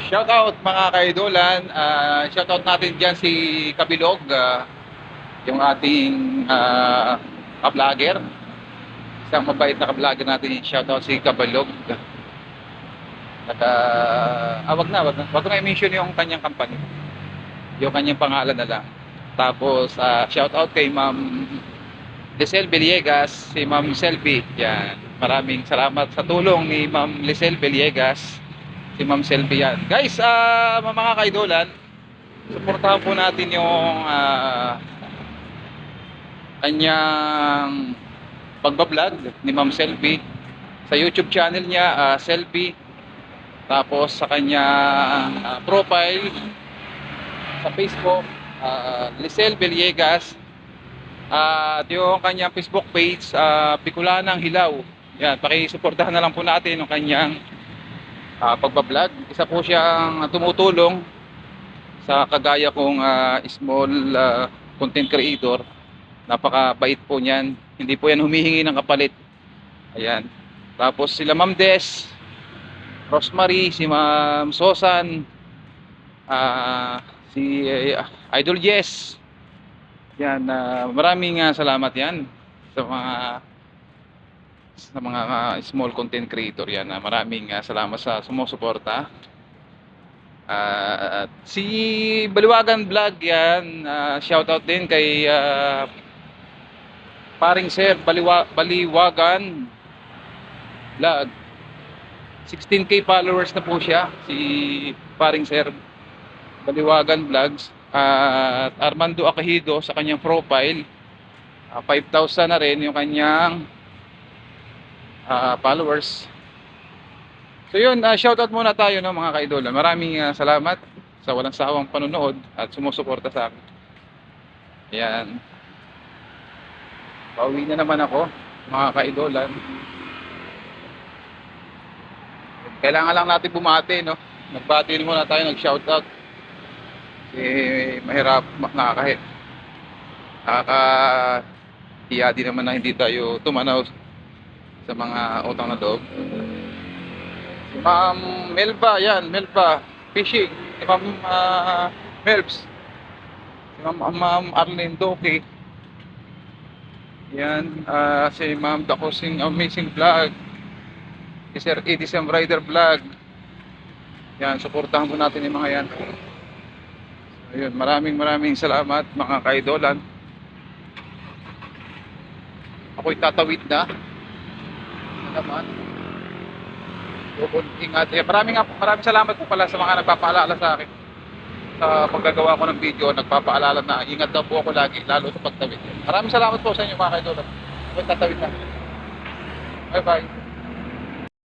Shoutout mga kaidolan, shoutout natin dyan si Kabilog, yung ating ka-vlogger. Isang mabait na ka-vlogger natin, shoutout si Kabilog. At wag ko na i-mention yung kanyang company, yung kanyang pangalan na lang. Tapos shoutout kay Ma'am Lisel Villegas, si Ma'am Selby. Yan, maraming salamat sa tulong ni Ma'am Lisel Villegas. Si Ma'am Selby yan. Guys, mga kaidolan, suportahan po natin yung kanyang pagbablog ni Ma'am Selby sa YouTube channel niya, Selby. Tapos sa kanyang profile sa Facebook, Lisel Villegas. At yung kanyang Facebook page, Bicolanang Hilaw. Yan, pakisuportahan na lang po natin yung kanyang pagbablog. Isa po siyang tumutulong sa kagaya kong small content creator. Napakabait po niyan. Hindi po yan humihingi ng kapalit. Ayan. Tapos sila Ma'am Des, Rosemary, si Ma'am Sosan, si Idol Yes. Yan, maraming salamat yan sa mga small content creator yan. Maraming salamat sa sumusuporta. Si Baliwagan Vlog yan, shoutout din kay paring Sir Baliwagan Vlog. 16k followers na po siya, si paring Sir Baliwagan Vlogs. At Armando Acahido sa kanyang profile, 5,000 na rin yung kanyang followers. So yun, shoutout muna tayo no, mga kaidolan. Maraming salamat sa walang sawang panonood at sumusuporta sa akin. Ayan. Pauwi na naman ako, mga kaidolan. Kailangan lang natin bumati, no? Nagbati muna tayo, nag-shoutout. Mahirap nakakahiya din naman na hindi tayo tumanaw sa mga utang na loob. Si Ma'am Melba, yan, Melba Fishing, si Ma'am Melbs, si Ma'am Arlene Doki, yan, si Ma'am Dakosing Amazing Vlog, si Sir Edison Rider Vlog. Yan, suportahan po natin yung mga yan. Ayun, maraming salamat mga kaidolan. Ako'y tatawid na naman. Ingat. Maraming salamat po pala sa mga nagpapaalala sa akin sa paggagawa ko ng video. Nagpapaalala na ingat daw po ako lagi, lalo sa pagtawid. Maraming salamat po sa inyo mga kaidolan. Ako'y tatawid na. Bye bye.